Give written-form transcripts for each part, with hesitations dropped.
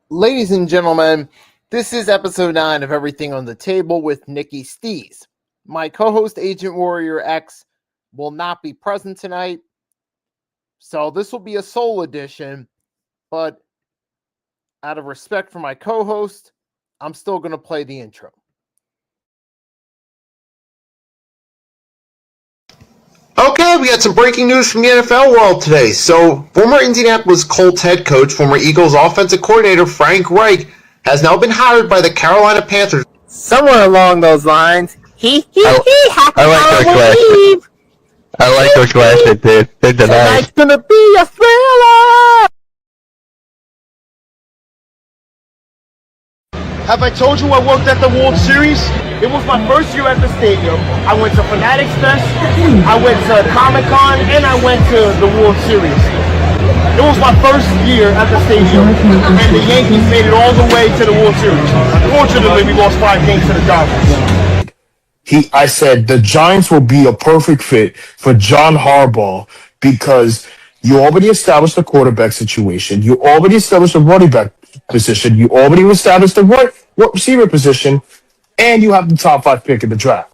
Ladies and gentlemen, this is episode 9 of Everything on the Table with Nikki Stees. My co-host Agent Warrior X will not be present tonight, so this will be a sole edition, but out of respect for my co-host, I'm still going to play the intro. Okay, we got some breaking news from the NFL world today. So, former Indianapolis Colts head coach, former Eagles offensive coordinator Frank Reich has now been hired by the Carolina Panthers. Somewhere along those lines, happy Halloween Eve. I like those classics, dude. They're nice. Tonight's gonna be a thriller! Have I told you I worked at the World Series? It was my first year at the stadium. I went to Fanatics Fest, I went to Comic-Con, and I went to the World Series. It was my first year at the stadium, and the Yankees made it all the way to the World Series. Unfortunately, we lost 5 games to the Dodgers. I said the Giants will be a perfect fit for John Harbaugh because you already established the quarterback situation. You already established the running back position. You already established the right receiver position, and you have the top 5 pick in the draft.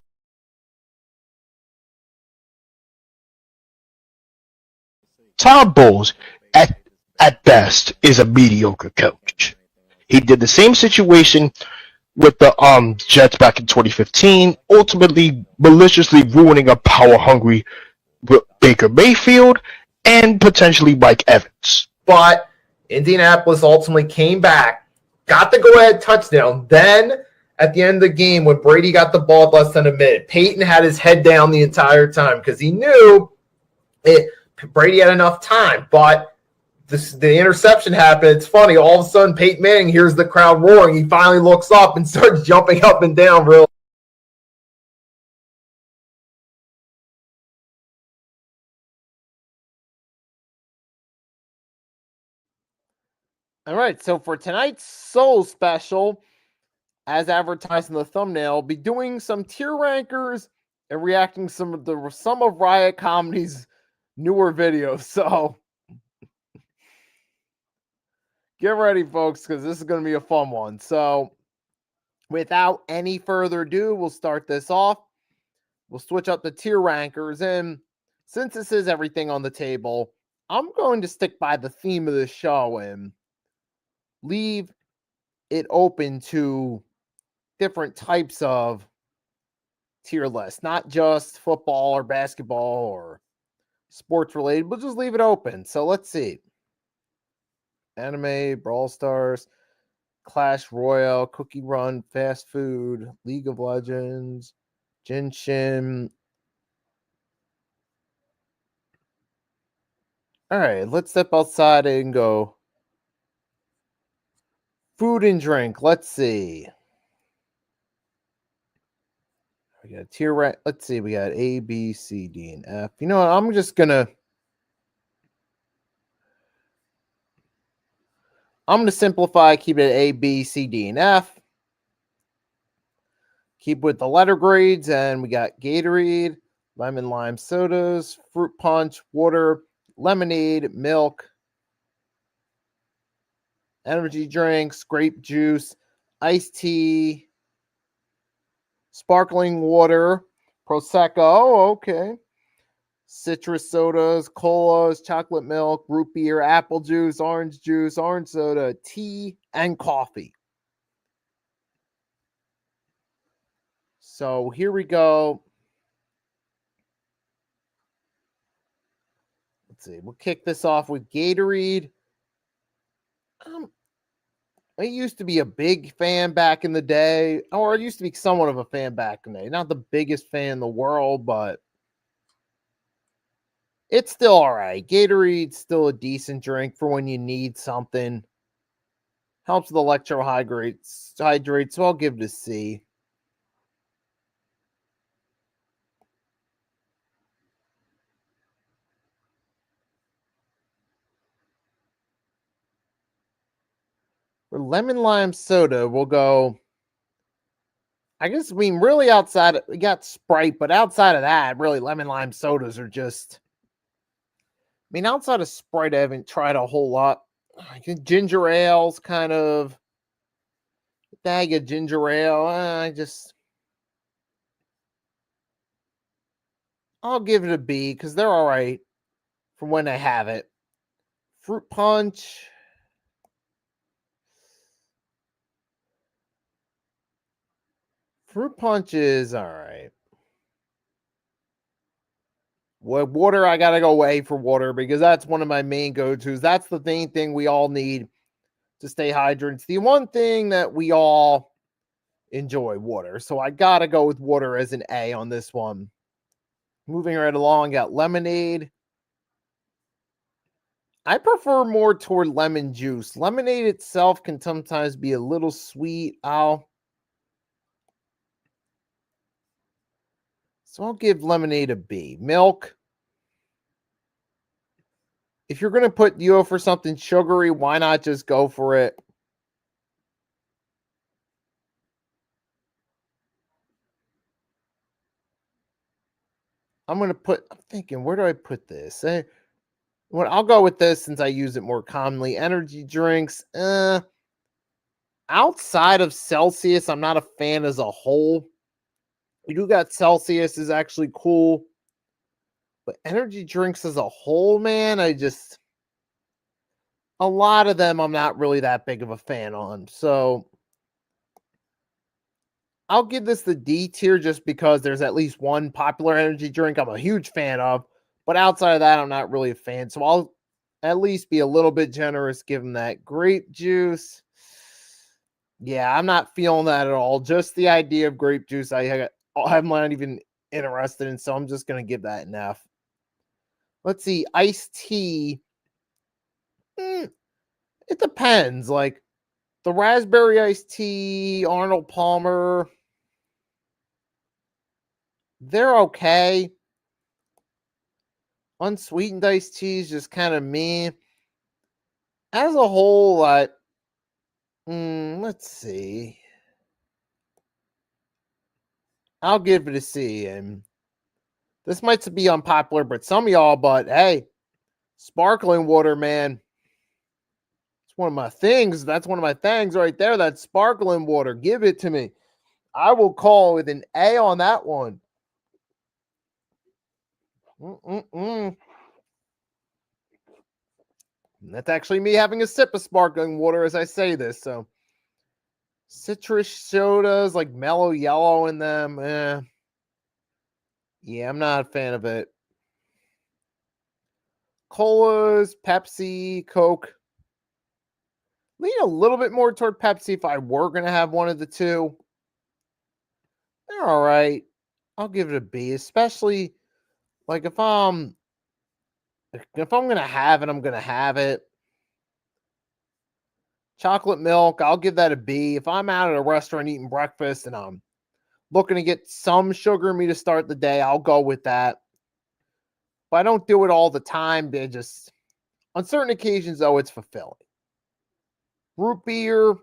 Todd Bowles, at best, is a mediocre coach. He did the same situation with the Jets back in 2015, ultimately maliciously ruining a power-hungry Baker Mayfield and potentially Mike Evans. But Indianapolis ultimately came back, got the go-ahead touchdown. Then, at the end of the game, when Brady got the ball less than a minute, Peyton had his head down the entire time because he knew Brady had enough time. But the interception happened. It's funny. All of a sudden, Peyton Manning hears the crowd roaring. He finally looks up and starts jumping up and down real. All right, so for tonight's Soul Special, as advertised in the thumbnail, I'll be doing some tier rankers and reacting to some of RiotComedy's newer videos. So get ready, folks, because this is going to be a fun one. So without any further ado, we'll start this off. We'll switch up the tier rankers, and since this is Everything on the Table, I'm going to stick by the theme of the show and leave it open to different types of tier lists, not just football or basketball or sports related. We'll just leave it open. So let's see. Anime, Brawl Stars, Clash Royale, Cookie Run, Fast Food, League of Legends, Genshin. All right, let's step outside and go. Food and drink. Let's see. We got tier rank. Let's see. We got A, B, C, D, and F. You know what? I'm just gonna simplify. Keep it A, B, C, D, and F. Keep with the letter grades, and we got Gatorade, lemon lime sodas, fruit punch, water, lemonade, milk, energy drinks, grape juice, iced tea, sparkling water, Prosecco, okay, citrus sodas, colas, chocolate milk, root beer, apple juice, orange soda, tea, and coffee. So here we go. Let's see. We'll kick this off with Gatorade. I used to be a big fan back in the day, or I used to be somewhat of a fan back in the day. Not the biggest fan in the world, but it's still all right. Gatorade's still a decent drink for when you need something. Helps with electrohydrates, so I'll give it a C. For lemon lime soda, we'll go. I guess, I mean, really outside, we got Sprite, but outside of that, really, lemon lime sodas are just. I mean, outside of Sprite, I haven't tried a whole lot ginger ale's kind of bag of ginger ale. I'll give it a B because they're all right for when I have it. Fruit punch. Fruit punch is all right. Water, I gotta go away for water because that's one of my main go-tos. That's the main thing we all need to stay hydrated. It's the one thing that we all enjoy, water. So I gotta go with water as an A on this one. Moving right along, got lemonade. I prefer more toward lemon juice. Lemonade itself can sometimes be a little sweet. So I'll give lemonade a B. Milk. If you're going to put for something sugary, why not just go for it? I'm thinking, where do I put this? I'll go with this since I use it more commonly. Energy drinks. Outside of Celsius, I'm not a fan as a whole. We do got Celsius is actually cool. But energy drinks as a whole, man, a lot of them I'm not really that big of a fan on. So I'll give this the D tier just because there's at least one popular energy drink I'm a huge fan of. But outside of that, I'm not really a fan. So I'll at least be a little bit generous, give them that. Grape juice. Yeah, I'm not feeling that at all. Just the idea of grape juice, I'm not even interested in. So I'm just going to give that an F. Let's see. Iced tea. It depends. Like the raspberry iced tea, Arnold Palmer, they're okay. Unsweetened iced tea is just kind of meh. As a whole, let's see. I'll give it a C. And this might be unpopular, but some of y'all, but hey, sparkling water, man. It's one of my things. That's one of my things right there. That sparkling water. Give it to me. I will call with an A on that one. That's actually me having a sip of sparkling water as I say this. So, citrus sodas like mellow yellow in them. Yeah, I'm not a fan of it. Colas, Pepsi, Coke. Lean a little bit more toward Pepsi if I were going to have one of the two. They're all right. I'll give it a B, especially like if I'm going to have it, I'm going to have it. Chocolate milk, I'll give that a B. If I'm out at a restaurant eating breakfast and I'm looking to get some sugar in me to start the day, I'll go with that. But I don't do it all the time. On certain occasions, though, it's fulfilling. Root beer.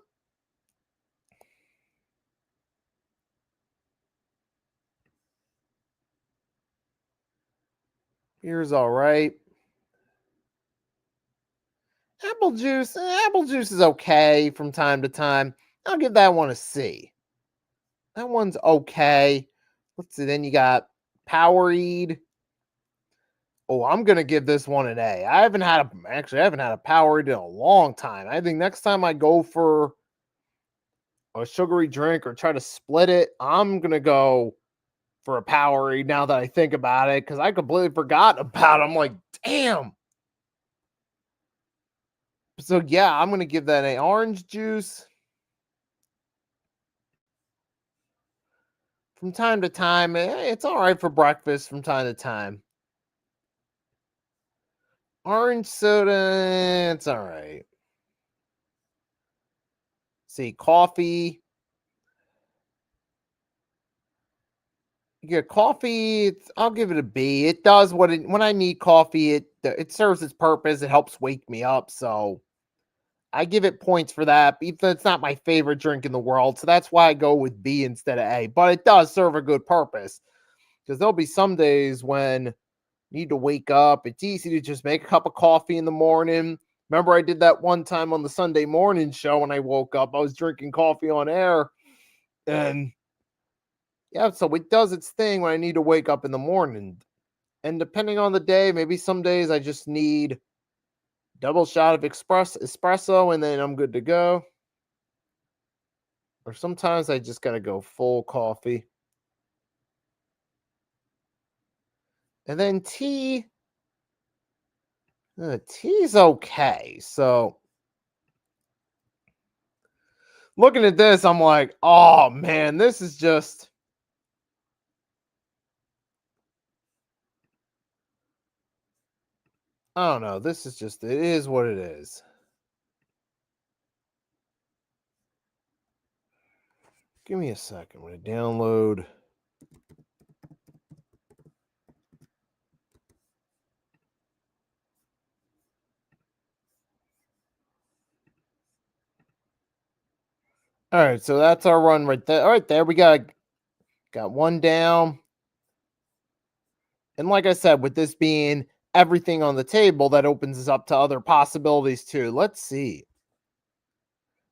Beer's all right. Apple juice. Apple juice is okay from time to time. I'll give that one a C. That one's okay. Let's see. Then you got Powerade. Oh, I'm gonna give this one an A. I haven't had a Powerade in a long time. I think next time I go for a sugary drink or try to split it, I'm gonna go for a Powerade now that I think about it, because I completely forgot about it. I'm like, damn. So yeah, I'm gonna give that an orange juice. From time to time, it's all right for breakfast from time to time. Orange soda, it's all right. See, coffee. Yeah, coffee, I'll give it a B. It does when I need coffee, it serves its purpose. It helps wake me up. So I give it points for that, even though it's not my favorite drink in the world. So that's why I go with B instead of A. But it does serve a good purpose. Because there'll be some days when you need to wake up. It's easy to just make a cup of coffee in the morning. Remember, I did that one time on the Sunday morning show when I woke up. I was drinking coffee on air. And yeah, so it does its thing when I need to wake up in the morning. And depending on the day, maybe some days I just need double shot of espresso and then I'm good to go. Or sometimes I just got to go full coffee. And then tea. Tea's okay. So looking at this, I'm like, oh man, this is just. I don't know. This is just, it is what it is. Give me a second. I'm going to download. All right, so that's our run right there. All right, there we got one down. And like I said, with this being everything on the table, that opens us up to other possibilities too. Let's see.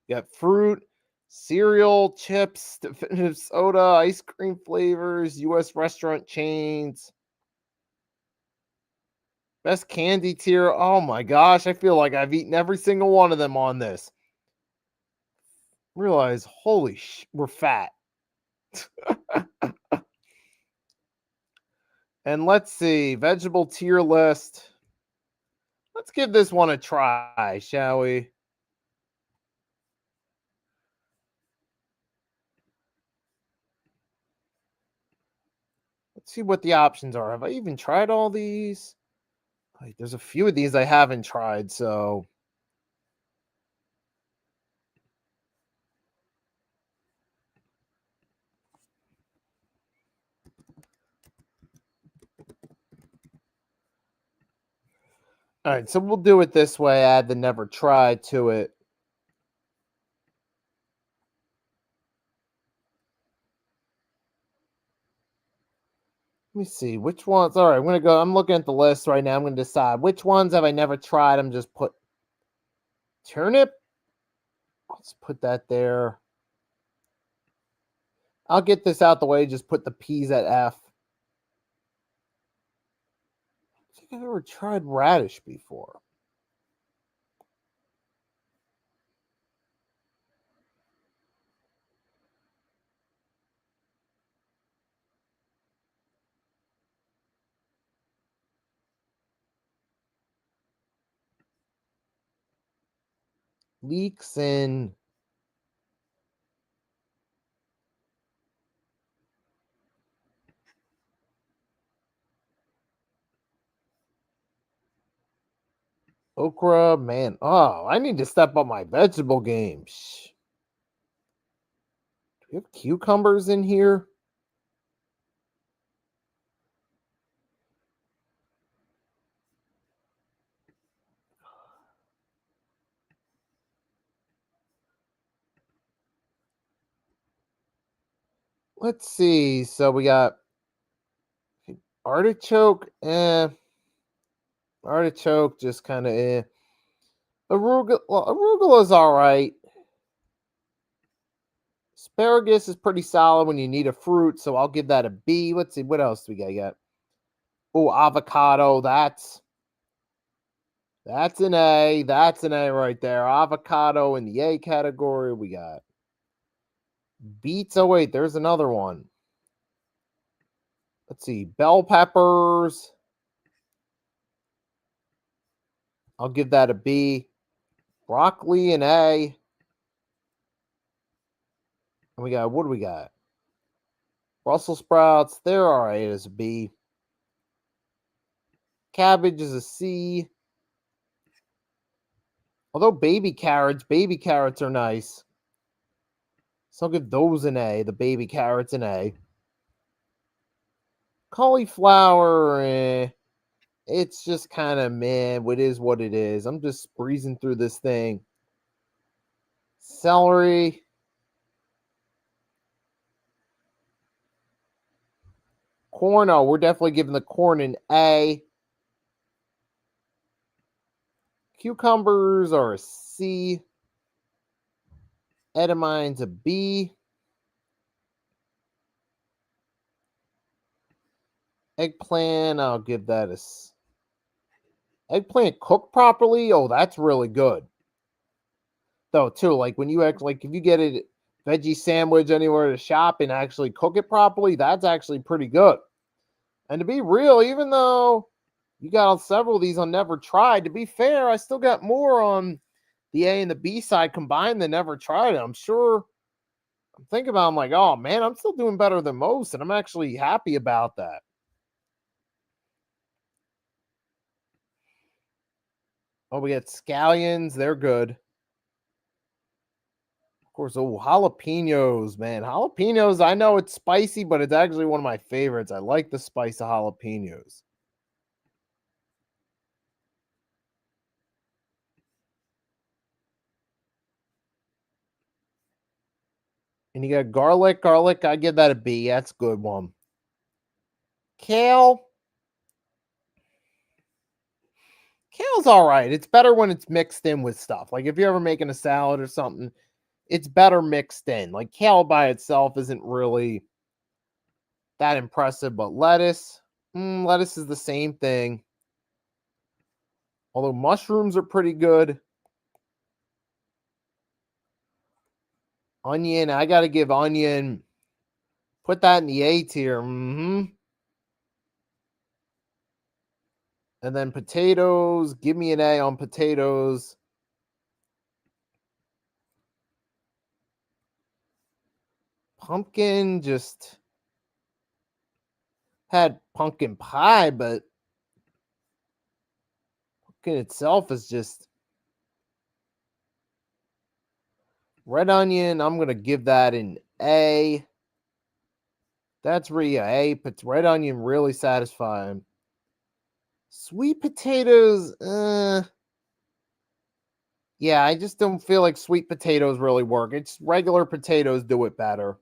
You got fruit, cereal, chips, definitive soda, ice cream flavors, U.S. restaurant chains. Best candy tier. Oh my gosh, I feel like I've eaten every single one of them on this. Realize, holy we're fat. And let's see, vegetable tier list. Let's give this one a try, shall we? Let's see what the options are. Have I even tried all these? Like, there's a few of these I haven't tried, so. All right, so we'll do it this way. Add the never tried to it. Let me see which ones. All right, I'm looking at the list right now. I'm going to decide which ones have I never tried. I'm just put turnip. Let's put that there. I'll get this out the way. Just put the peas at F. I think I've ever tried radish before. Leeks and okra, man. Oh, I need to step up my vegetable game. Do we have cucumbers in here? Let's see. So we got artichoke. Artichoke just kind of Arugula's all right. Asparagus is pretty solid when you need a fruit, so I'll give that a B. Let's see, what else do we got? Oh, avocado. That's an A. That's an A right there. Avocado in the A category. We got beets. Oh, wait, there's another one. Let's see, bell peppers. I'll give that a B. Broccoli an A. And we got, what do we got? Brussels sprouts. They're all right as a B. Cabbage is a C. Although baby carrots are nice. So I'll give those an A. The baby carrots an A. Cauliflower, it's just kind of meh. It is what it is. I'm just breezing through this thing. Celery. Corn, oh, we're definitely giving the corn an A. Cucumbers are a C. Edamine's a B. Eggplant, I'll give that a C. Eggplant cooked properly, oh, that's really good. Though, too, like when you actually, like if you get a veggie sandwich anywhere to shop and actually cook it properly, that's actually pretty good. And to be real, even though you got several of these on Never Tried, to be fair, I still got more on the A and the B side combined than Never Tried. I'm sure I'm thinking about, I'm like, oh man, I'm still doing better than most, and I'm actually happy about that. Oh, we got scallions, they're good. Of course, oh, jalapenos, man. Jalapenos, I know it's spicy, but it's actually one of my favorites. I like the spice of jalapenos. And you got garlic. Garlic, I give that a B. That's a good one. Kale. Kale's all right. It's better when it's mixed in with stuff. Like if you're ever making a salad or something, it's better mixed in. Like kale by itself isn't really that impressive, but lettuce, lettuce is the same thing. Although mushrooms are pretty good. Onion, I got to give onion, put that in the A tier. And then potatoes, give me an A on potatoes. Pumpkin, just had pumpkin pie, but pumpkin itself is just red onion. I'm going to give that an A. That's really A, but red onion really satisfying. Sweet potatoes, yeah, I just don't feel like sweet potatoes really work. It's regular potatoes do it better.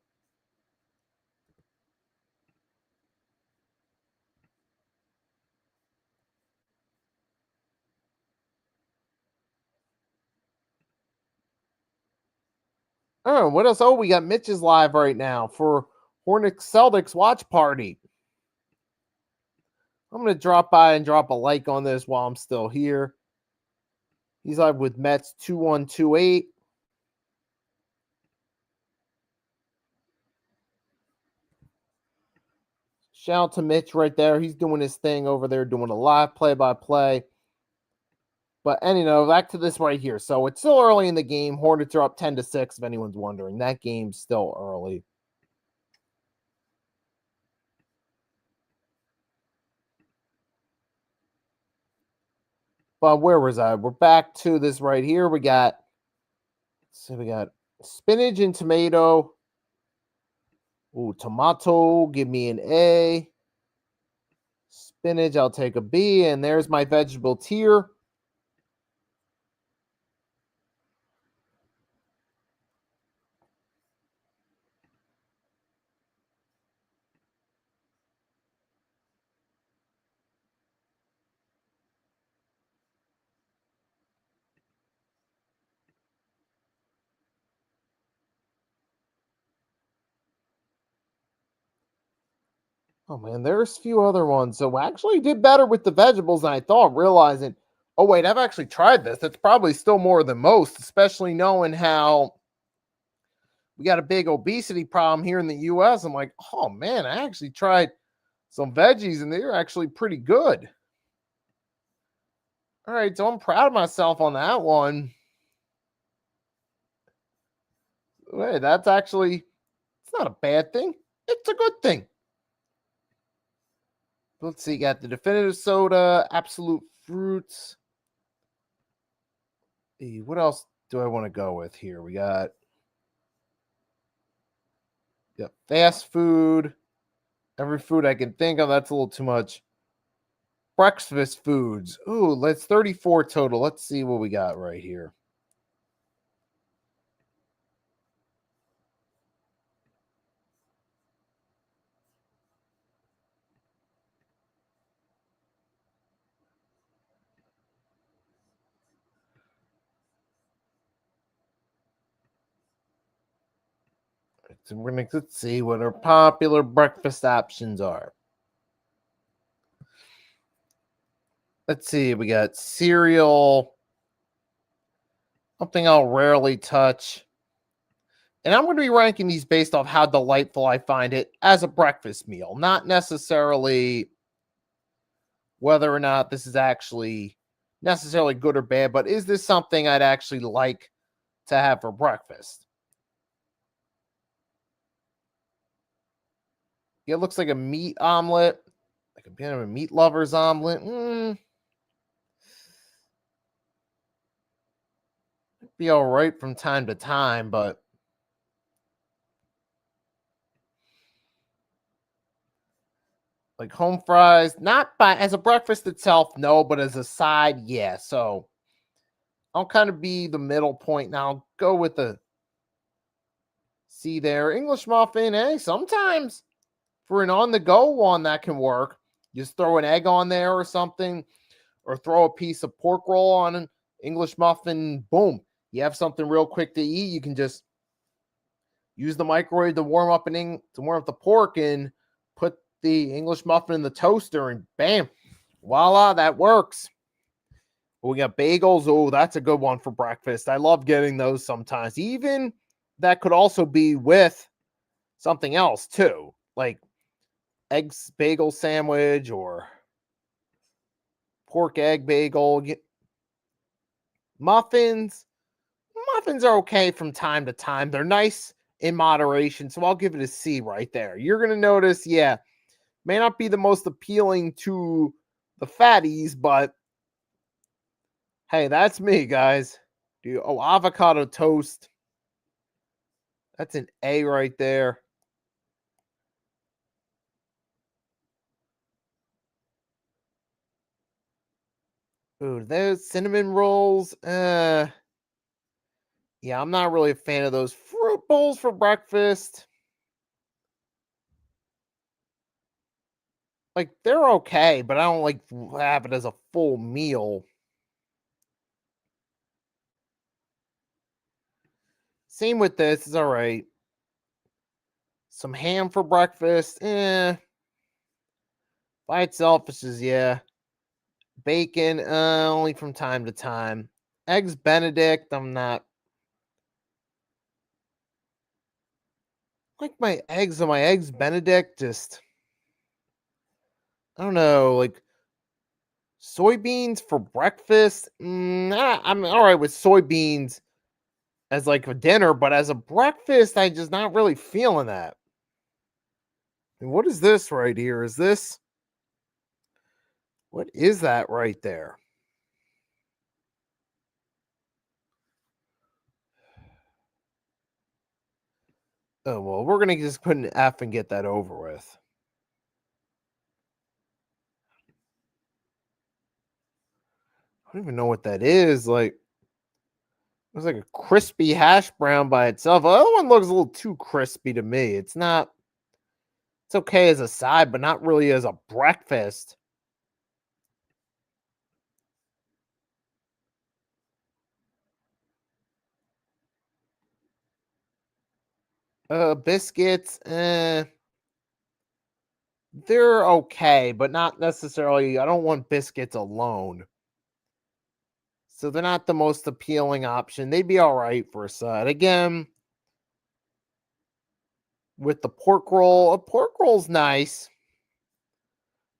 Oh, what else? Oh, we got Mitch's live right now for Hornets Celtics watch party. I'm going to drop by and drop a like on this while I'm still here. He's live with Mets 2128. Shout out to Mitch right there. He's doing his thing over there, doing a live play-by-play. But anyway, back to this right here. So it's still early in the game. Hornets are up 10-6, if anyone's wondering. That game's still early. But where was I? We're back to this right here. We got spinach and tomato. Ooh, tomato, give me an A. Spinach, I'll take a B. And there's my vegetable tier. Oh man, there's a few other ones. So I actually did better with the vegetables than I thought, realizing, oh wait, I've actually tried this. It's probably still more than most, especially knowing how we got a big obesity problem here in the US. I'm like, oh man, I actually tried some veggies and they're actually pretty good. All right, so I'm proud of myself on that one. Hey, that's actually, it's not a bad thing. It's a good thing. Let's see, got the definitive soda, absolute fruits. What else do I want to go with here? We got fast food. Every food I can think of, that's a little too much. Breakfast foods. Ooh, that's 34 total. Let's see what we got right here. So let's see what our popular breakfast options are. Let's see, we got cereal, something I'll rarely touch. And I'm going to be ranking these based off how delightful I find it as a breakfast meal, not necessarily whether or not this is actually necessarily good or bad, but is this something I'd actually like to have for breakfast? It looks like a meat omelet, like a bit of a meat lover's omelet. Be all right from time to time, but like home fries, not by as a breakfast itself, no, but as a side, yeah. So I'll kind of be the middle point now. I'll go with the see there English muffin. Hey, sometimes for an on-the-go one that can work. Just throw an egg on there or something, or throw a piece of pork roll on an English muffin. Boom, you have something real quick to eat. You can just use the microwave to warm up the pork and put the English muffin in the toaster, and bam, voila, that works. We got bagels. Oh, that's a good one for breakfast. I love getting those sometimes. Even that could also be with something else too, like eggs bagel sandwich or pork egg bagel. Muffins. Muffins are okay from time to time. They're nice in moderation, so I'll give it a C right there. You're going to notice, yeah, may not be the most appealing to the fatties, but hey, that's me, guys. Avocado toast. That's an A right there. Ooh, those cinnamon rolls. Yeah, I'm not really a fan of those fruit bowls for breakfast. Like, they're okay, but I don't like have it as a full meal. Same with this, is all right. Some ham for breakfast, by itself, it's just, yeah. Bacon, only from time to time. Eggs Benedict, I'm not. Like my eggs Benedict, just, I don't know, like soybeans for breakfast. I'm all right with soybeans as like a dinner, but as a breakfast, I just not really feeling that. And what is this right here? What is that right there? Oh, well, we're going to just put an F and get that over with. I don't even know what that is. Like, it's like a crispy hash brown by itself. The other one looks a little too crispy to me. It's okay as a side, but not really as a breakfast. Biscuits, they're okay, but not necessarily. I don't want biscuits alone. So they're not the most appealing option. They'd be all right for a side. Again, with the pork roll, a pork roll's nice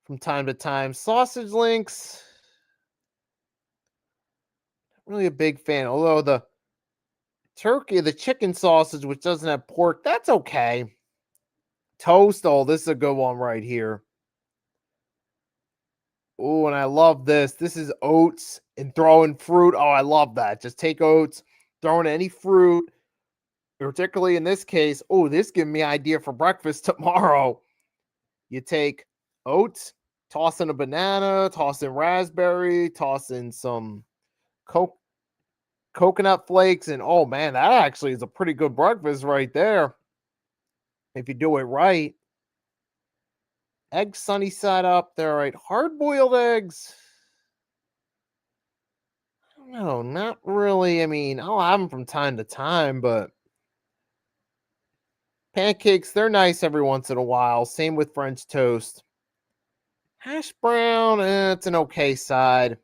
from time to time. Sausage links, not really a big fan. Although the chicken sausage, which doesn't have pork, that's okay. Toast, oh, this is a good one right here. Oh, and I love this. This is oats and throwing fruit. Oh, I love that. Just take oats, throw in any fruit, particularly in this case. Oh, this giving me idea for breakfast tomorrow. You take oats, toss in a banana, toss in raspberry, toss in some coconut flakes, and oh man, that actually is a pretty good breakfast right there. If you do it right. Eggs sunny side up. They're right. Hard boiled eggs. No, not really. I mean, I'll have them from time to time, but Pancakes, they're nice every once in a while. Same with French toast. Hash brown, it's an okay side.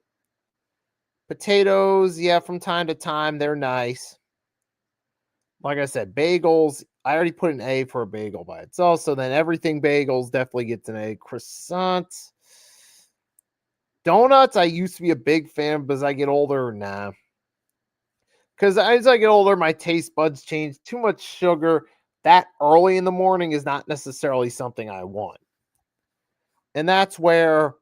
Potatoes, yeah, from time to time, they're nice. Like I said, bagels, I already put an A for a bagel by itself. So then everything bagels definitely gets an A. Croissants. Donuts, I used to be a big fan, but as I get older, nah. Because as I get older, my taste buds change. Too much sugar that early in the morning is not necessarily something I want. And that's where,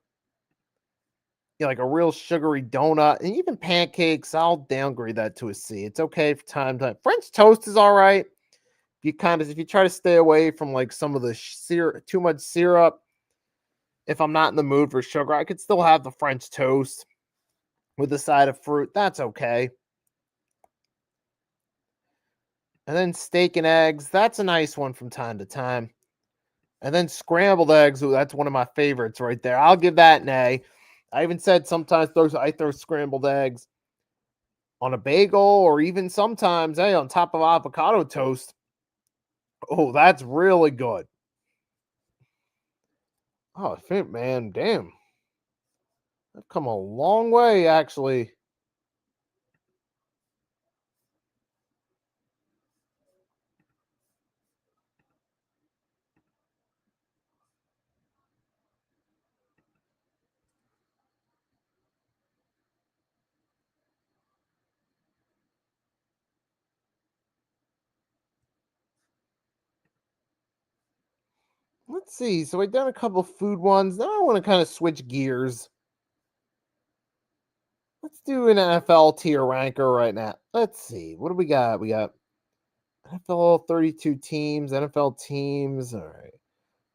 like a real sugary donut and even pancakes, I'll downgrade that to a C. It's okay for time to time. French toast is all right. If you try to stay away from like some of the syrup, too much syrup, if I'm not in the mood for sugar, I could still have the French toast with a side of fruit. That's okay. And then steak and eggs, that's a nice one from time to time. And then scrambled eggs, ooh, that's one of my favorites right there. I'll give that an A. I even said sometimes I throw scrambled eggs on a bagel or even sometimes, hey, on top of avocado toast. Oh, that's really good. Oh, I think, man, damn. I've come a long way, actually. Let's see. So I've done a couple food ones. Now I want to kind of switch gears. Let's do an NFL tier ranker right now. Let's see. What do we got? We got NFL 32 teams, NFL teams. All right.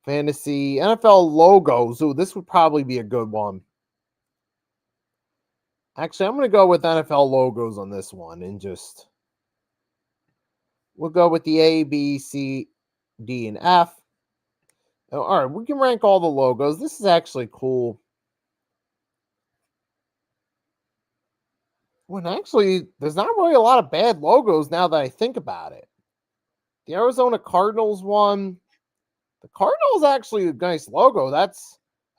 Fantasy, NFL logos. Ooh, this would probably be a good one. Actually, I'm going to go with NFL logos on this one and we'll go with the A, B, C, D, and F. Oh, all right, we can rank all the logos. This is actually cool. When actually, there's not really a lot of bad logos now that I think about it. The Arizona Cardinals one. The Cardinals actually a nice logo.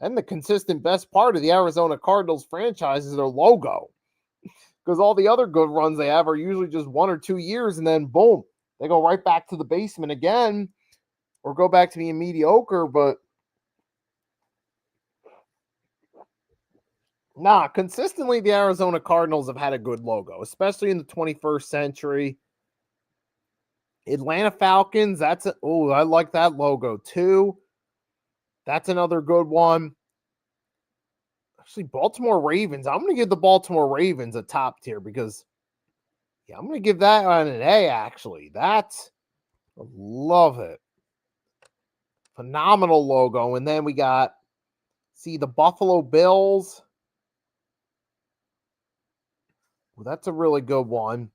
And the consistent best part of the Arizona Cardinals franchise is their logo. Because all the other good runs they have are usually just 1 or 2 years, and then boom, they go right back to the basement again, or go back to being mediocre. But consistently the Arizona Cardinals have had a good logo, especially in the 21st century. Atlanta Falcons, I like that logo too. That's another good one. Actually, Baltimore Ravens. I'm going to give the Baltimore Ravens a top tier because, I'm going to give that an A, actually. I love it. Phenomenal logo. And then we got, the Buffalo Bills. Well, that's a really good one.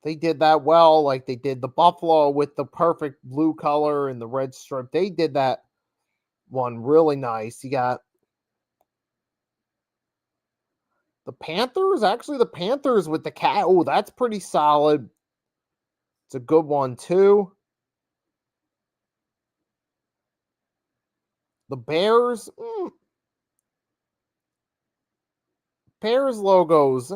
They did that well, like they did the Buffalo with the perfect blue color and the red stripe. They did that one really nice. You got the Panthers. Actually, the Panthers with the cat. Oh, that's pretty solid. It's a good one, too. The Bears. Bears logos.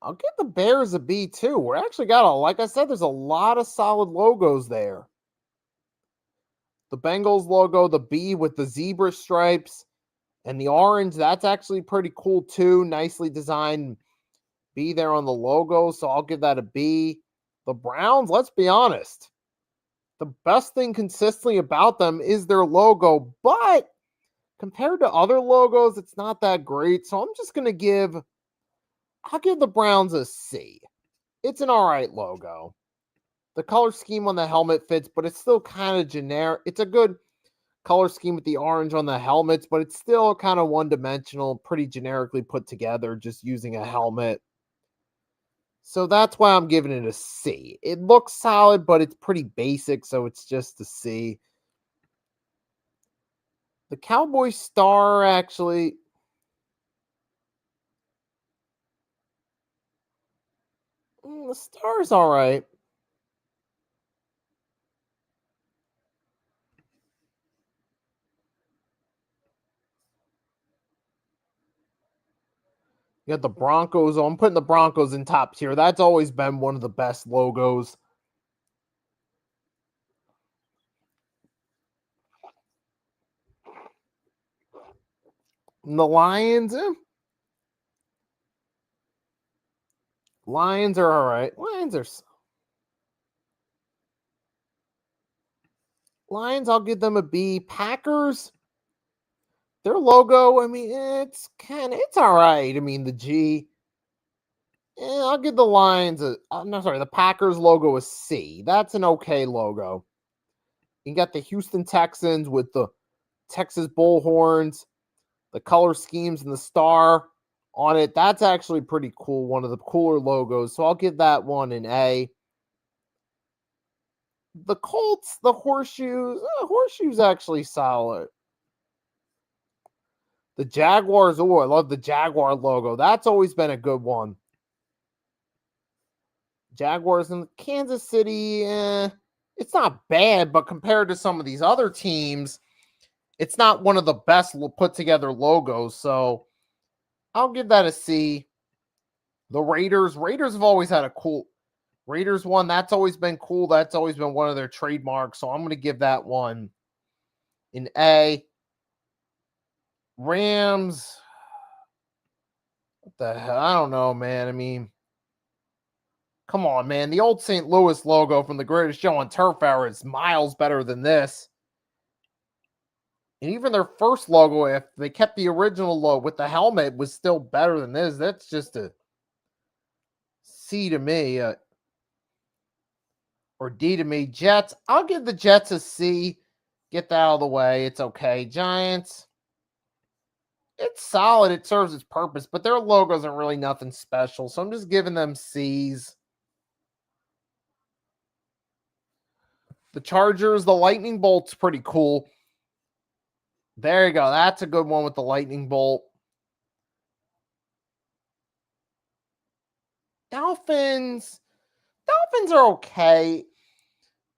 I'll give the Bears a B, too. We're actually like I said, there's a lot of solid logos there. The Bengals logo, the B with the zebra stripes and the orange, that's actually pretty cool, too. Nicely designed B there on the logo, so I'll give that a B. The Browns, let's be honest. The best thing consistently about them is their logo, but compared to other logos, it's not that great. So I'll give the Browns a C. It's an all right logo. The color scheme on the helmet fits, but it's still kind of generic. It's a good color scheme with the orange on the helmets, but it's still kind of one-dimensional, pretty generically put together, just using a helmet. So that's why I'm giving it a C. It looks solid, but it's pretty basic, so it's just a C. The Cowboy star, actually, The star's all right. You got the Broncos. I'm putting the Broncos in top tier. That's always been one of the best logos. And the Lions, Lions are all right. Lions, I'll give them a B. Packers, their logo, I mean, it's all right. I mean, the G. I'll give the Lions the Packers logo a C. That's an okay logo. You got the Houston Texans with the Texas Bullhorns, the color schemes and the star on it. That's actually pretty cool. One of the cooler logos. So I'll give that one an A. The Colts, the horseshoes actually solid. The Jaguars, I love the Jaguar logo. That's always been a good one. Jaguars in Kansas City, it's not bad, but compared to some of these other teams, it's not one of the best put together logos. So I'll give that a C. The Raiders have always had a cool Raiders one. That's always been cool. That's always been one of their trademarks. So I'm going to give that one an A. Rams, what the hell? I don't know, man. I mean, come on, man. The old St. Louis logo from the Greatest Show on Turf Hour is miles better than this. And even their first logo, if they kept the original logo with the helmet, was still better than this. That's just a C to me. Or D to me. Jets, I'll give the Jets a C. Get that out of the way. It's okay. Giants, it's solid. It serves its purpose, but their logo isn't really nothing special. So I'm just giving them C's. The Chargers, the lightning bolt's pretty cool. There you go. That's a good one with the lightning bolt. Dolphins are okay.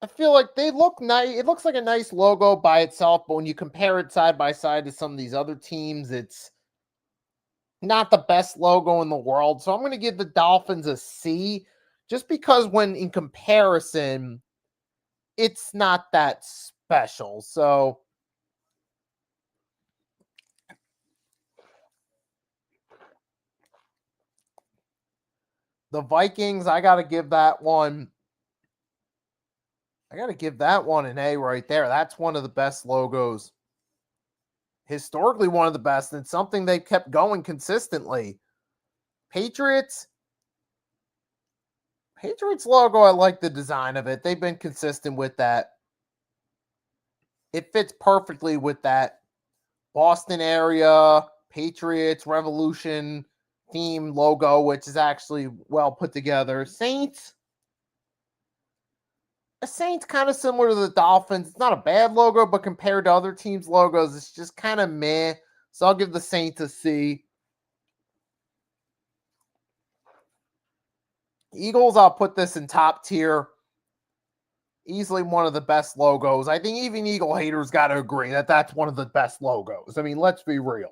I feel like they look nice. It looks like a nice logo by itself, but when you compare it side by side to some of these other teams, it's not the best logo in the world. So I'm going to give the Dolphins a C, just because when in comparison, it's not that special. So the Vikings, I got to give that one an A right there. That's one of the best logos. Historically, one of the best, and something they've kept going consistently. Patriots logo, I like the design of it. They've been consistent with that. It fits perfectly with that Boston area, Patriots, Revolution theme logo, which is actually well put together. Saints kind of similar to the Dolphins. It's not a bad logo, but compared to other teams' logos, it's just kind of meh. So I'll give the Saints a C. Eagles, I'll put this in top tier. Easily one of the best logos. I think even Eagle haters got to agree that that's one of the best logos. I mean, let's be real.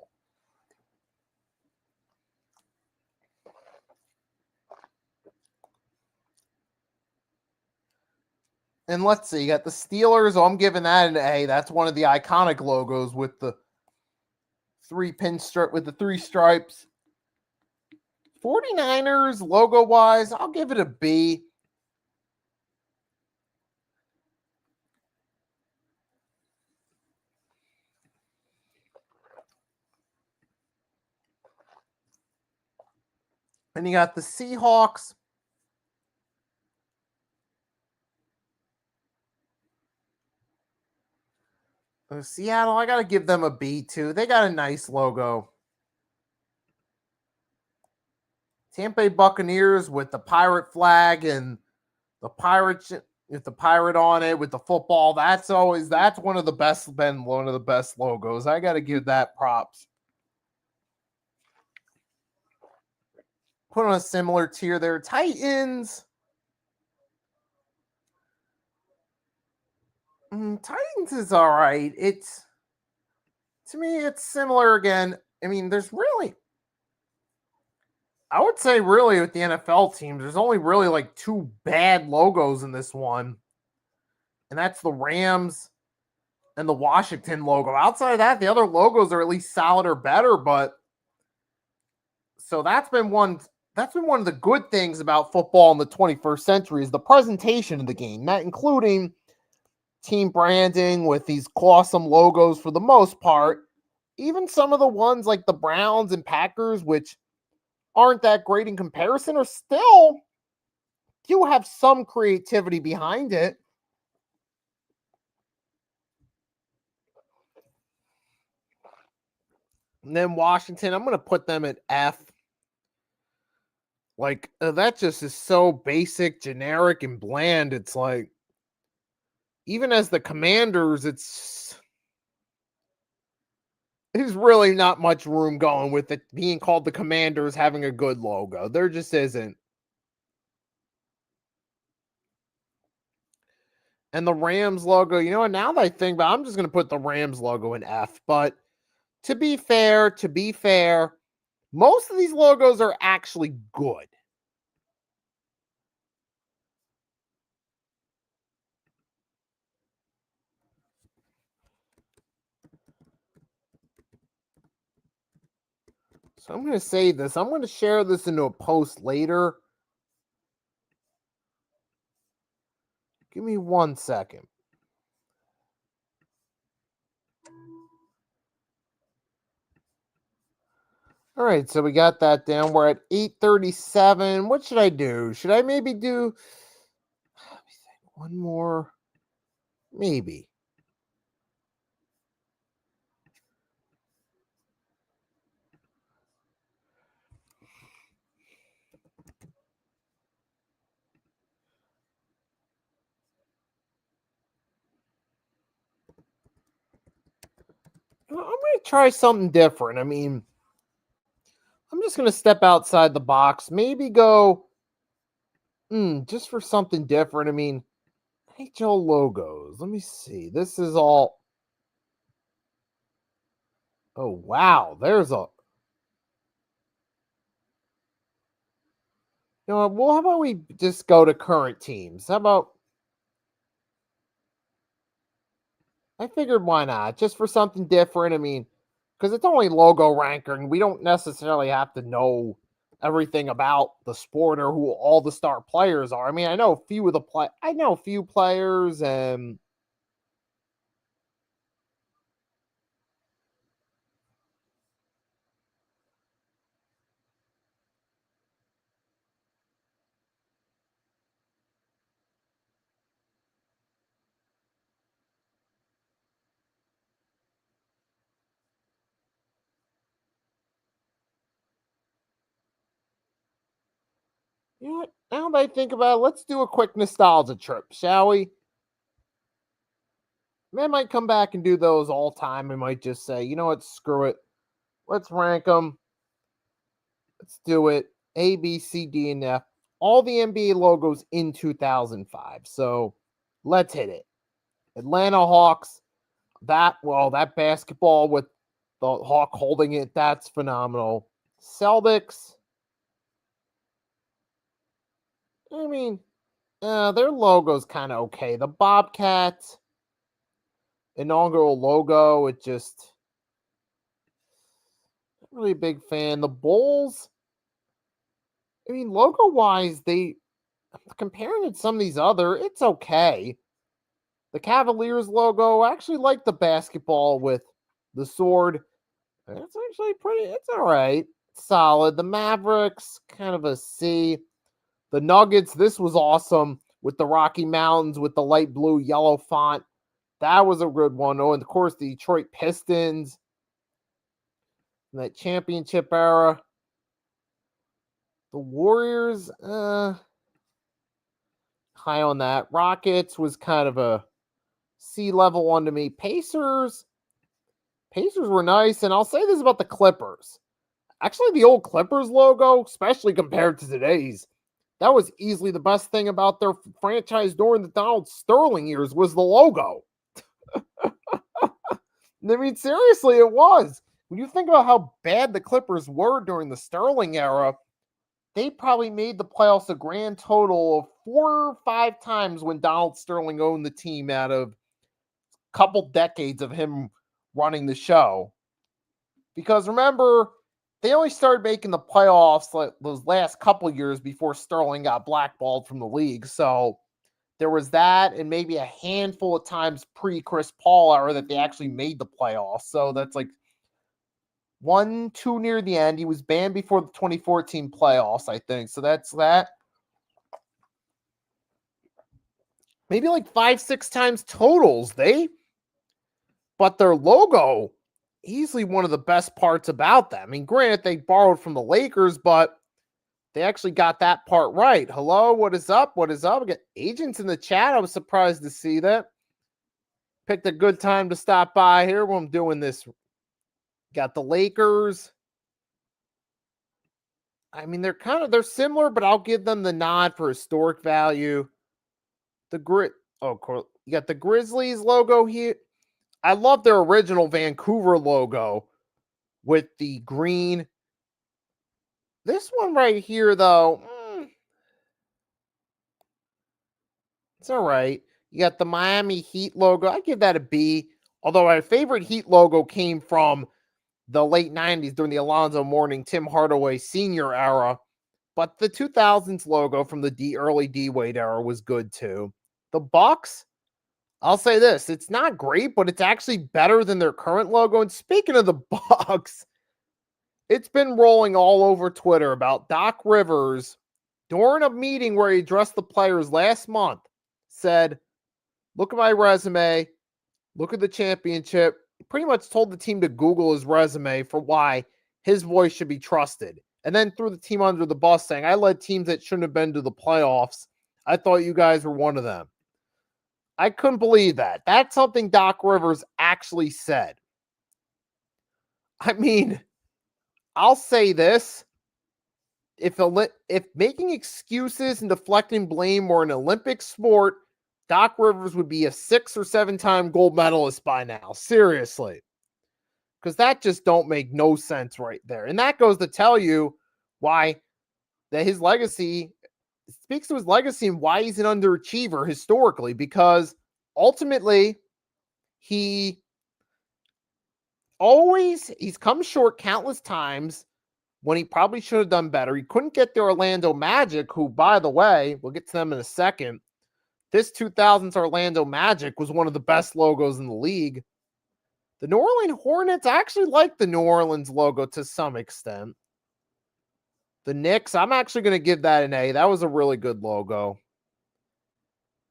And let's see, you got the Steelers. I'm giving that an A. That's one of the iconic logos with the three stripes. 49ers, logo-wise, I'll give it a B. And you got the Seahawks. Seattle, I got to give them a B too. They got a nice logo. Tampa Bay Buccaneers with the pirate flag and the pirate with the pirate on it with the football. That's one of the best logos. I got to give that props. put on a similar tier there. Titans. Titans is all right. To me, it's similar again. I mean, there's really, I would say really with the NFL teams, there's only really like two bad logos in this one. And that's the Rams and the Washington logo. Outside of that, the other logos are at least solid or better, but so that's been one of the good things about football in the 21st century is the presentation of the game, that including team branding with these awesome logos for the most part. Even some of the ones like the Browns and Packers, which aren't that great in comparison, are still do have some creativity behind it. And then Washington, I'm going to put them at F. Like, that just is so basic, generic, and bland. It's like, even as the Commanders, there's really not much room going with it being called the Commanders having a good logo. There just isn't. And the Rams logo, now that I think about it, I'm just going to put the Rams logo in F. But to be fair, most of these logos are actually good. So I'm going to save this. I'm going to share this into a post later. Give me 1 second. All right, so we got that down. We're at 8:37. What should I do? Should I maybe do one more? Maybe. I'm going to try something different. I mean, I'm just going to step outside the box. Maybe go just for something different. I mean, NHL logos. Let me see. This is all. Oh, wow. There's a. Well, how about we just go to current teams? How about. I figured why not? Just for something different. I mean, because it's only logo ranking. We don't necessarily have to know everything about the sport or who all the star players are. I mean, I know a few players and you know what? Now that I think about it, let's do a quick nostalgia trip, shall we? I might come back and do those all time. I might just say, you know what, screw it. Let's rank them. Let's do it. A, B, C, D, and F. All the NBA logos in 2005. So let's hit it. Atlanta Hawks. That basketball with the Hawk holding it, that's phenomenal. Celtics. I mean, their logo's kind of okay. The Bobcats inaugural logo, it just not really a big fan. The Bulls, I mean, logo wise, comparing it to some of these other, it's okay. The Cavaliers logo, I actually like the basketball with the sword. It's actually it's all right. Solid. The Mavericks, kind of a C. The Nuggets, this was awesome with the Rocky Mountains with the light blue, yellow font. That was a good one. Oh, and of course, the Detroit Pistons in that championship era. The Warriors, high on that. Rockets was kind of a C level one to me. Pacers were nice. And I'll say this about the Clippers. Actually, the old Clippers logo, especially compared to today's, that was easily the best thing about their franchise during the Donald Sterling years was the logo. I mean, seriously, it was. When you think about how bad the Clippers were during the Sterling era, they probably made the playoffs a grand total of 4 or 5 times when Donald Sterling owned the team out of a couple decades of him running the show. Because remember, they only started making the playoffs like those last couple years before Sterling got blackballed from the league. So there was that, and maybe a handful of times pre-Chris Paul era that they actually made the playoffs. So that's like 1-2 near the end. He was banned before the 2014 playoffs, I think. So that's that. Maybe like 5-6 times totals. But their logo, easily one of the best parts about them. I mean, granted, they borrowed from the Lakers, but they actually got that part right. Hello, what is up? What is up? We got agents in the chat. I was surprised to see that. Picked a good time to stop by here when I'm doing this. Got the Lakers. I mean, they're similar, but I'll give them the nod for historic value. You got the Grizzlies logo here. I love their original Vancouver logo with the green. This one right here, though, it's all right. You got the Miami Heat logo. I give that a B. Although my favorite Heat logo came from the late 90s during the Alonzo Mourning, Tim Hardaway Sr. era. But the 2000s logo from the early D-Wade era was good too. The Bucks, I'll say this. It's not great, but it's actually better than their current logo. And speaking of the Bucks, it's been rolling all over Twitter about Doc Rivers during a meeting where he addressed the players last month, said, look at my resume, look at the championship. He pretty much told the team to Google his resume for why his voice should be trusted. And then threw the team under the bus saying, I led teams that shouldn't have been to the playoffs. I thought you guys were one of them. I couldn't believe that. That's something Doc Rivers actually said. I mean, I'll say this. If making excuses and deflecting blame were an Olympic sport, Doc Rivers would be a 6 or 7-time gold medalist by now. Seriously. Because that just don't make no sense right there. And that goes to tell you why that his legacy speaks to his legacy and why he's an underachiever historically. Because ultimately, he's come short countless times when he probably should have done better. He couldn't get the Orlando Magic, who, by the way, we'll get to them in a second. This 2000s Orlando Magic was one of the best logos in the league. The New Orleans Hornets, I actually like the New Orleans logo to some extent. The Knicks, I'm actually going to give that an A. That was a really good logo.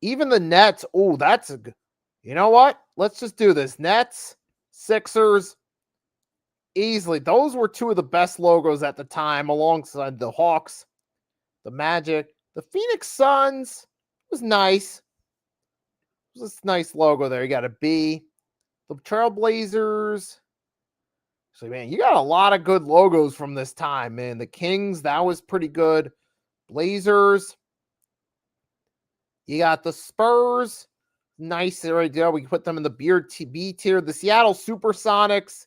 Even the Nets, that's a good. You know what? Let's just do this. Nets, Sixers, easily. Those were two of the best logos at the time, alongside the Hawks, the Magic. The Phoenix Suns was nice. It was a nice logo there. You got a B. The Trailblazers. So, man, you got a lot of good logos from this time, man. The Kings, that was pretty good. Blazers. You got the Spurs. Nice right there. We put them in the B tier. The Seattle Supersonics,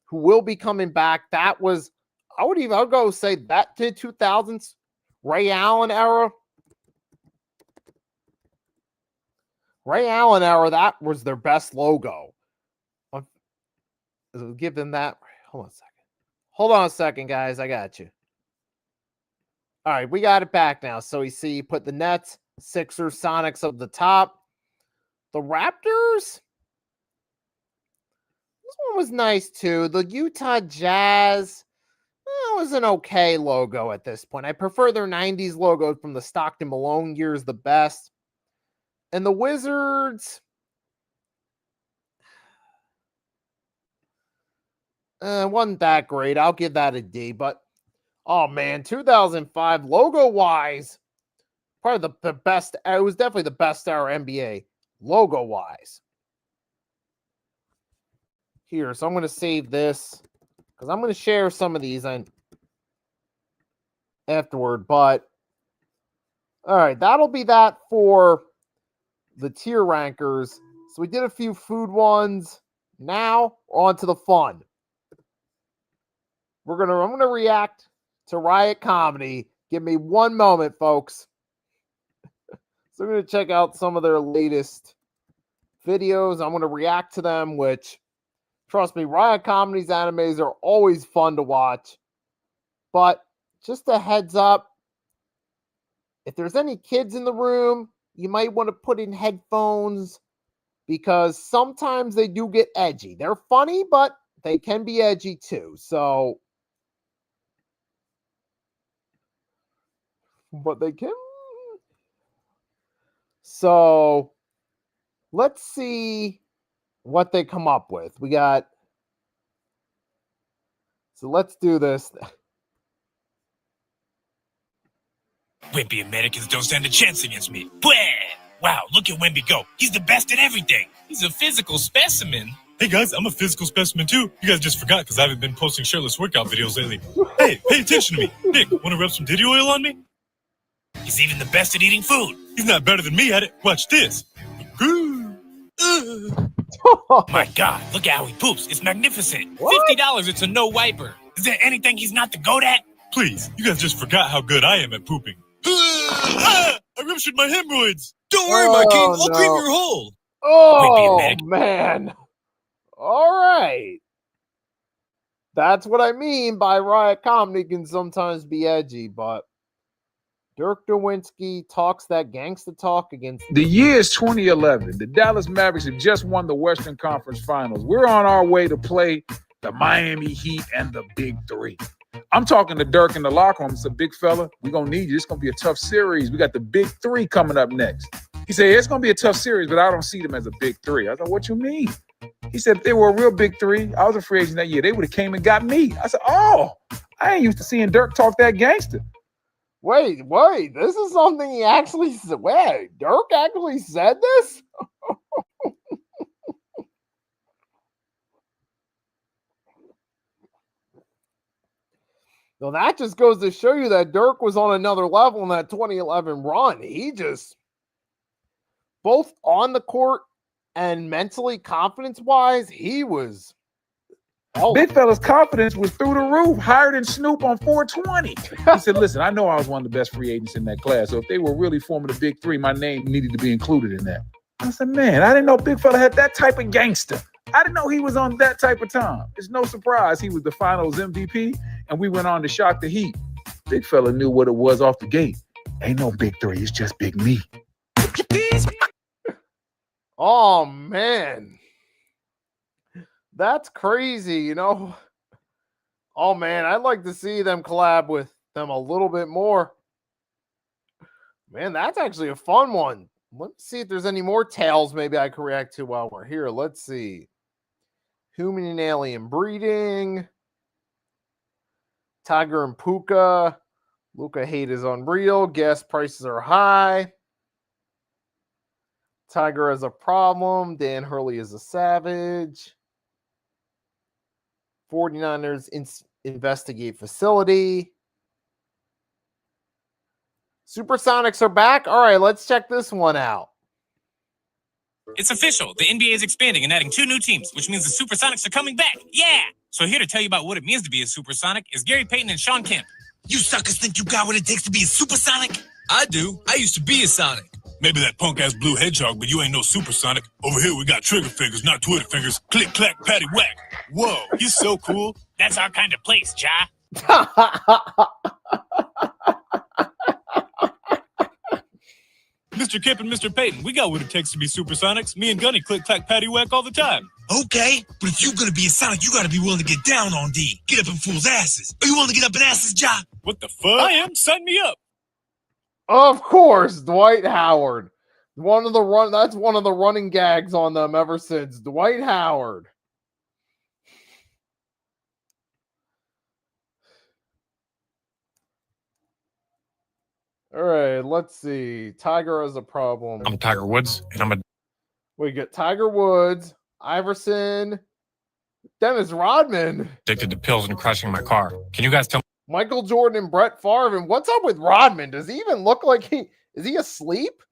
who will be coming back. That was, I would go say that to 2000s Ray Allen era. Ray Allen era, that was their best logo. I'll give them that. Hold on a second. Hold on a second, guys. I got you. All right, we got it back now. So you see, you put the Nets, Sixers, Sonics up the top. The Raptors, this one was nice too. The Utah Jazz, that was an okay logo at this point. I prefer their 90s logo from the Stockton Malone years the best. And the Wizards, wasn't that great. I'll give that a D. But, oh man, 2005 logo-wise, probably the best. It was definitely the best era NBA logo-wise. Here, so I'm going to save this because I'm going to share some of these afterward. But all right, that'll be that for the tier rankers. So we did a few food ones. Now on to the fun. I'm gonna react to Riot Comedy. Give me one moment, folks. So I'm gonna check out some of their latest videos. I'm gonna react to them, which, trust me, Riot Comedy's animes are always fun to watch. But just a heads up, if there's any kids in the room, you might want to put in headphones because sometimes they do get edgy. They're funny, but they can be edgy too. So, but they can. So, let's see what they come up with. So let's do this. Wimpy Americans don't stand a chance against me. Bwah! Wow, look at Wimpy go. He's the best at everything. He's a physical specimen. Hey guys, I'm a physical specimen too. You guys just forgot because I haven't been posting shirtless workout videos lately. Hey, pay attention to me. Nick, want to rub some Diddy oil on me? He's even the best at eating food. He's not better than me at it. Watch this. My God, look at how he poops. It's magnificent. What? $50, it's a no wiper. Is there anything he's not the goat at? Please, you guys just forgot how good I am at pooping. I ruptured my hemorrhoids. Don't worry, my king. I'll cream your hole. Oh, man. All right. That's what I mean by Riot Comedy can sometimes be edgy, but Dirk Nowinski talks that gangsta talk against The year is 2011. The Dallas Mavericks have just won the Western Conference Finals. We're on our way to play the Miami Heat and the Big Three. I'm talking to Dirk in the locker room. It's a big fella. We're going to need you. It's going to be a tough series. We got the Big Three coming up next. He said, it's going to be a tough series, but I don't see them as a Big Three. I thought, what you mean? He said, if they were a real Big Three, I was a free agent that year, they would have came and got me. I said, oh, I ain't used to seeing Dirk talk that gangster. Wait, this is something he actually said. Wait, Dirk actually said this? Well, that just goes to show you that Dirk was on another level in that 2011 run. He just, both on the court and mentally, confidence-wise, he was... Big fella's confidence was through the roof, higher than Snoop on 420. He said, listen, I know I was one of the best free agents in that class, so if they were really forming the Big Three, my name needed to be included in that. I said, man, I didn't know Big fella had that type of gangster. I didn't know he was on that type of time. It's no surprise he was the finals MVP, and we went on to shock the Heat. Big fella knew what it was off the gate. Ain't no Big Three, it's just Big Me. Oh, man. That's crazy, you know. Oh, man, I'd like to see them collab with them a little bit more. Man, that's actually a fun one. Let's see if there's any more tales maybe I can react to while we're here. Let's see. Human and alien breeding. Tiger and Puka. Luca hate is unreal. Gas prices are high. Tiger has a problem. Dan Hurley is a savage. 49ers investigate facility. Supersonics are back. All right, let's check this one out. It's official. The NBA is expanding and adding 2 new teams, which means the Supersonics are coming back. Yeah! So here to tell you about what it means to be a Supersonic is Gary Payton and Sean Kemp. You suckers think you got what it takes to be a Supersonic? I do. I used to be a Sonic. Maybe that punk-ass blue hedgehog, but you ain't no Supersonic. Over here we got trigger fingers, not Twitter fingers. Click, clack, patty, whack. Whoa, he's so cool. That's our kind of place, Ja. Mr. Kemp and Mr. Payton, we got what it takes to be Supersonics. Me and Gunny click, clack, patty, whack all the time. Okay, but if you're gonna be a Sonic, you gotta be willing to get down on D. Get up in fools' asses. Are you willing to get up in asses, Ja? What the fuck? I am. Sign me up. Of course, Dwight Howard. That's one of the running gags on them ever since. Dwight Howard. All right, let's see. Tiger has a problem. I'm Tiger Woods, and I'm a... We got Tiger Woods, Iverson, Dennis Rodman. Addicted to pills and crashing my car. Can you guys tell Michael Jordan and Brett Favre. And what's up with Rodman? Does he even look like is he asleep?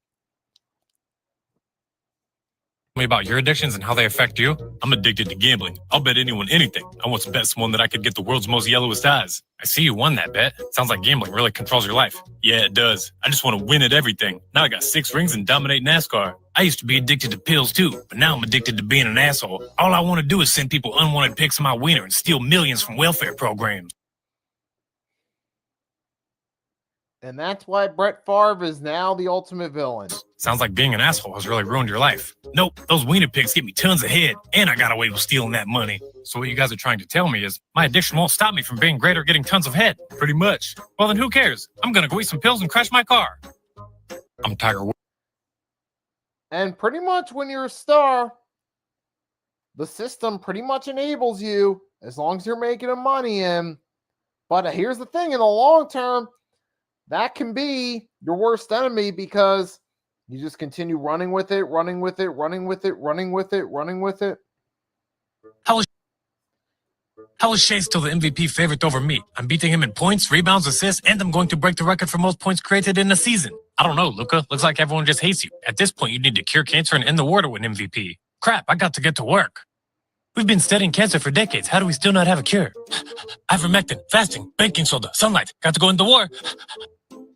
me about your addictions and how they affect you? I'm addicted to gambling. I'll bet anyone anything. I once bet someone that I could get the world's most yellowest eyes. I see you won that bet. Sounds like gambling really controls your life. Yeah, it does. I just want to win at everything. Now I got 6 rings and dominate NASCAR. I used to be addicted to pills too, but now I'm addicted to being an asshole. All I want to do is send people unwanted pics of my wiener and steal millions from welfare programs. And that's why Brett Favre is now the ultimate villain. Sounds like being an asshole has really ruined your life. Nope, those wiener pics get me tons of head, and I got away with stealing that money. So what you guys are trying to tell me is my addiction won't stop me from being great or getting tons of head. Pretty much. Well, then who cares? I'm gonna go eat some pills and crash my car. I'm Tiger Woods. And pretty much when you're a star, the system pretty much enables you as long as you're making the money in. But here's the thing, in the long term, that can be your worst enemy because you just continue running with it. How is Shea still the MVP favorite over me? I'm beating him in points, rebounds, assists, and I'm going to break the record for most points created in a season. I don't know, Luka. Looks like everyone just hates you. At this point, you need to cure cancer and end the war to win MVP. Crap, I got to get to work. We've been studying cancer for decades. How do we still not have a cure? Ivermectin, fasting, baking soda, sunlight. Got to go into war.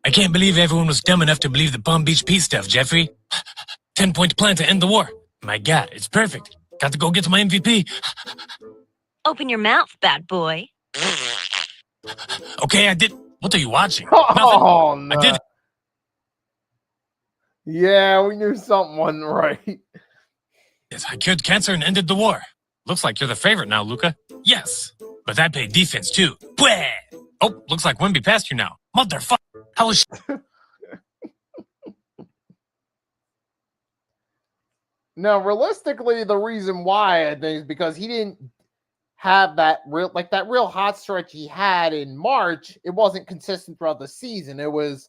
I can't believe everyone was dumb enough to believe the Palm Beach Peace stuff, Jeffrey. 10-point plan to end the war. My God, it's perfect. Got to go get to my MVP. Open your mouth, bad boy. Okay, I did. What are you watching? Oh, Nothing. no. I did. Yeah, we knew something wasn't right. Yes, I cured cancer and ended the war. Looks like you're the favorite now, Luka. Yes, but that paid defense too. Bwah! Oh, looks like Wemby passed you now. Motherfucker. How is Now, realistically, the reason why I think is because he didn't have that real hot stretch he had in March. It wasn't consistent throughout the season. It was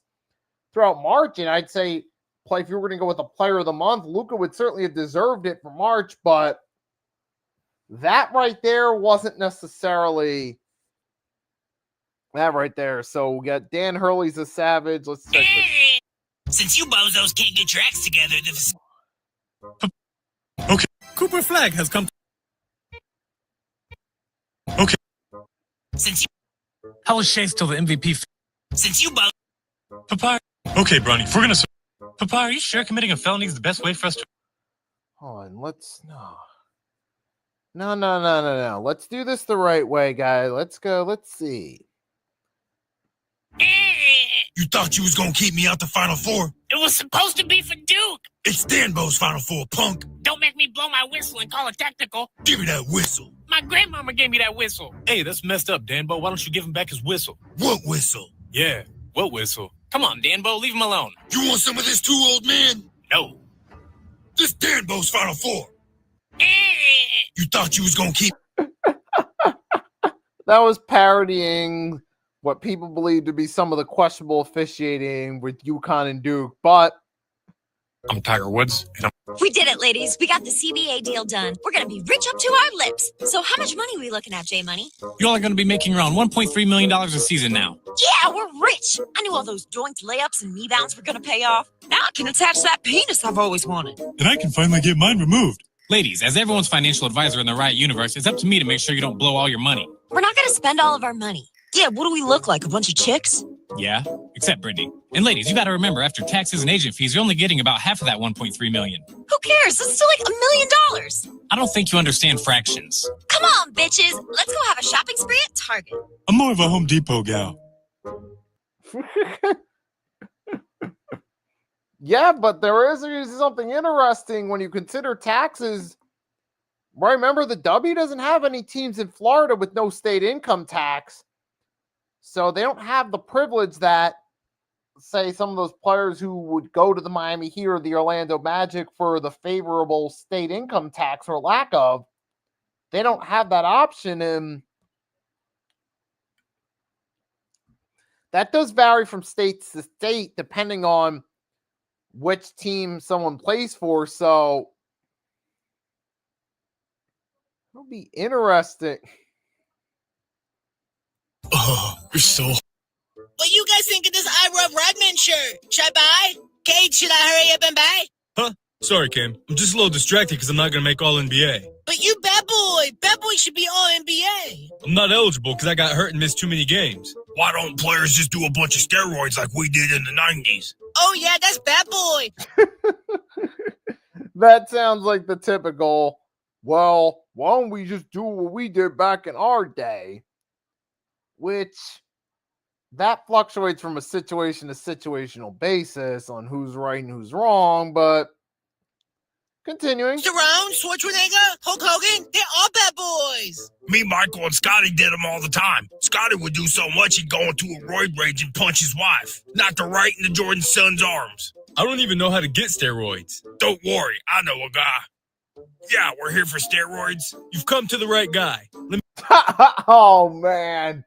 throughout March, and I'd say if you were going to go with a player of the month, Luka would certainly have deserved it for March, but that right there wasn't necessarily that right there. So we got Dan Hurley's a savage. Let's check this. Since you bozos can't get your acts together, Okay. Cooper Flag has come. Okay. Since you How is Shea still the MVP? Since you both Papa. Okay, Bronny, if we're gonna. Papa, are you sure committing a felony is the best way for us to? Hold on, No. Let's do this the right way, guys. Let's go. Let's see. You thought you was gonna keep me out the Final Four? It was supposed to be for Duke. It's Danbo's Final Four, punk. Don't make me blow my whistle and call it technical. Give me that whistle. My grandmama gave me that whistle. Hey, that's messed up, Danbo. Why don't you give him back his whistle? What whistle? Yeah, what whistle? Come on, Danbo, leave him alone. You want some of this too, old man? No. This Danbo's Final Four. You thought you was gonna keep... That was parodying what people believe to be some of the questionable officiating with UConn and Duke, but I'm Tiger Woods, and We did it, ladies. We got the CBA deal done. We're going to be rich up to our lips. So how much money are we looking at, J Money? you're only going to be making around $1.3 million a season now. Yeah, we're rich. I knew all those doinked layups and knee bounds were going to pay off. Now I can attach that penis I've always wanted. And I can finally get mine removed. Ladies, as everyone's financial advisor in the Riot universe, it's up to me to make sure you don't blow all your money. We're not going to spend all of our money. Yeah, what do we look like? A bunch of chicks? Yeah, except Brittany. And ladies, you got to remember, after taxes and agent fees, you're only getting about half of that $1.3 million. Who cares? That's still like $1 million. I don't think you understand fractions. Come on, bitches. Let's go have a shopping spree at Target. I'm more of a Home Depot gal. yeah, but there is something interesting when you consider taxes. Remember, the W doesn't have any teams in Florida with no state income tax. So they don't have the privilege that, say, some of those players who would go to the Miami Heat or the Orlando Magic for the favorable state income tax or lack of. They don't have that option. And that does vary from state to state depending on which team someone plays for. So It'll be interesting. Oh, you're so. What you guys think of this I Love Rodman shirt? Should I buy? Kate, should I hurry up and buy? Huh? Sorry, Kim. I'm just a little distracted because I'm not going to make All NBA. But you bad boy. Bad boy should be all NBA. I'm not eligible because I got hurt and missed too many games. Why don't players just do a bunch of steroids like we did in the 90s? Oh, yeah, that's bad boy. That sounds like the typical, well, why don't we just do what we did back in our day? Which, that fluctuates from a situation to situational basis on who's right and who's wrong, but continuing. Stallone, Schwarzenegger, Hulk Hogan, they're all bad boys. Me, Michael, and Scotty did them all the time. Scotty would do so much he'd go into a roid rage and punch his wife. Knocked her right into Jordan's son's arms. I don't even know how to get steroids. Don't worry, I know a guy. Yeah, we're here for steroids. You've come to the right guy. Let Oh, man.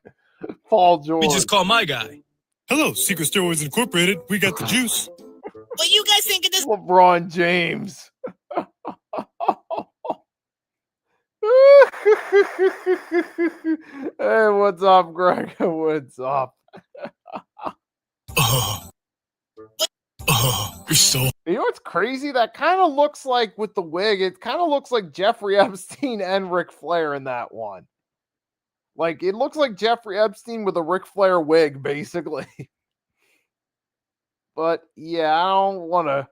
Paul George. me just call my guy. Hello, Secret Steroids Incorporated. We got the juice. What you guys think of this? LeBron James. Hey, what's up, Greg? What's up? You're so. You know what's crazy? That kind of looks like, with the wig, it kind of looks like Jeffrey Epstein and Ric Flair in that one. Like, it looks like Jeffrey Epstein with a Ric Flair wig, basically. But, yeah, I don't want to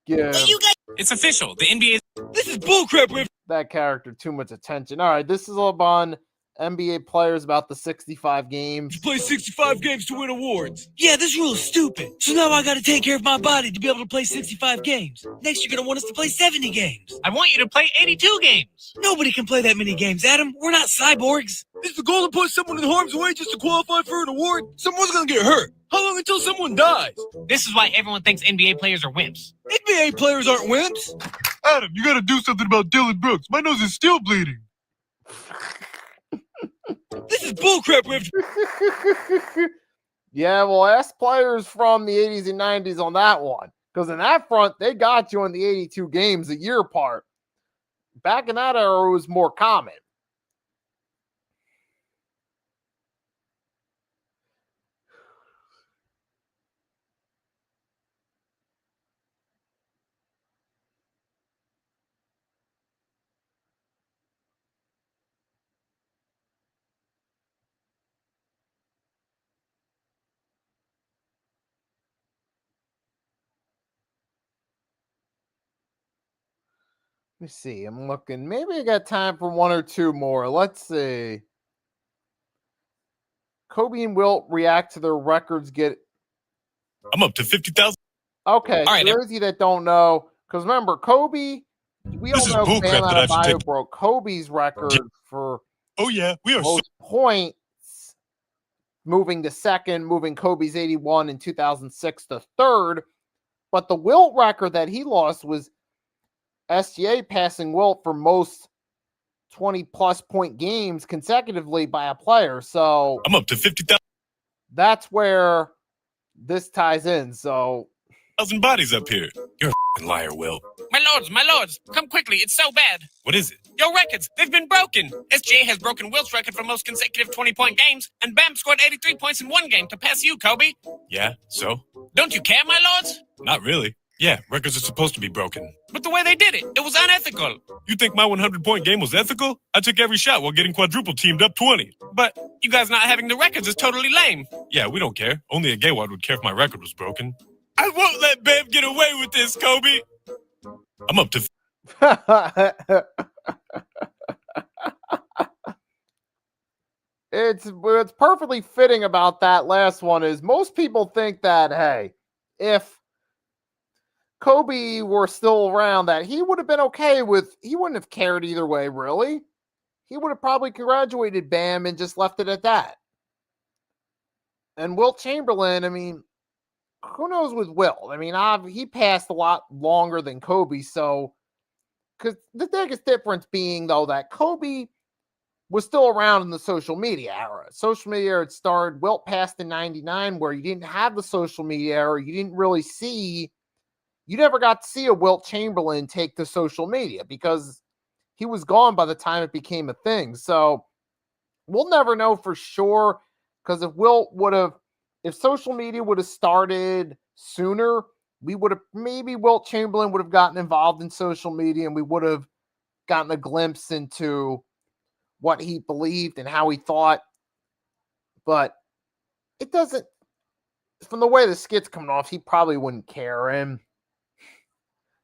give What you guys? It's official. The NBA. This is bullcrap, Riff. that character too much attention. All right, this is up on NBA players about the 65 games. You play 65 games to win awards. Yeah, this rule is stupid. So now I gotta take care of my body to be able to play 65 games. Next, you're gonna want us to play 70 games. I want you to play 82 games. Nobody can play that many games, Adam. We're not cyborgs. Is the goal to put someone in harm's way just to qualify for an award? Someone's gonna get hurt. How long until someone dies? This is why everyone thinks NBA players are wimps. NBA players aren't wimps. Adam, you gotta do something about Dylan Brooks. My nose is still bleeding. This is bullcrap, Riff. Yeah, well, ask players from the 80s and 90s on that one. Because in that front, they got you in the 82 games a year part. Back in that era, it was more common. Let me see. I'm looking. Maybe I got time for one or two more. Let's see. Kobe and Wilt react to their records get. I'm up to 50,000. Okay, All right, for those of you that don't know, because remember, Kobe, we This all is know bullcrap that I should Bam take- broke Kobe's record for Oh yeah, we are. most points, moving to second, moving Kobe's 81 in 2006 to third. But the Wilt record that he lost was SGA passing Wilt for most 20-plus point games consecutively by a player. So I'm up to 50,000 that's where this ties in. So bodies up here. You're a f***ing liar, Will. My lords, come quickly. It's so bad. What is it? Your records, they've been broken. SGA has broken Wilt's record for most consecutive 20-point games, and Bam scored 83 points in one game to pass you, Kobe. Yeah, so? Don't you care, my lords? Not really. Yeah, records are supposed to be broken. But the way they did it was unethical. You think my 100-point game was ethical? I took every shot while getting quadruple teamed up 20. But you guys not having the records is totally lame. Yeah, we don't care. Only a gaywad would care if my record was broken. I won't let Bam get away with this, Kobe. I'm up to... it's perfectly fitting about that last one is most people think that, hey, if Kobe were still around, that he would have been okay with, he wouldn't have cared either way, really. He would have probably congratulated Bam and just left it at that. And Wilt Chamberlain, I mean, who knows with Wilt? I mean, he passed a lot longer than Kobe, so, because the biggest difference being, though, that Kobe was still around in the social media era. Social media era had started, Wilt passed in 99, where you didn't have the social media era. You didn't really see, you never got to see a Wilt Chamberlain take to social media because he was gone by the time it became a thing. So we'll never know for sure, because if social media would have started sooner, maybe Wilt Chamberlain would have gotten involved in social media and we would have gotten a glimpse into what he believed and how he thought. But it doesn't, from the way the skit's coming off, he probably wouldn't care. And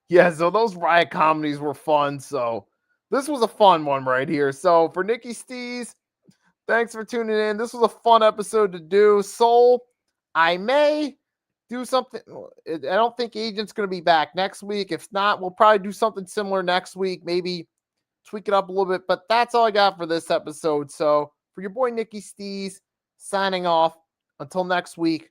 yeah, so those Riot comedies were fun. So this was a fun one right here. So for Nikki Stees, thanks for tuning in. This was a fun episode to do. Soul, I may do something. I don't think Agent's going to be back next week. If not, we'll probably do something similar next week. Maybe tweak it up a little bit. But that's all I got for this episode. So for your boy Nikki Stees, signing off. Until next week.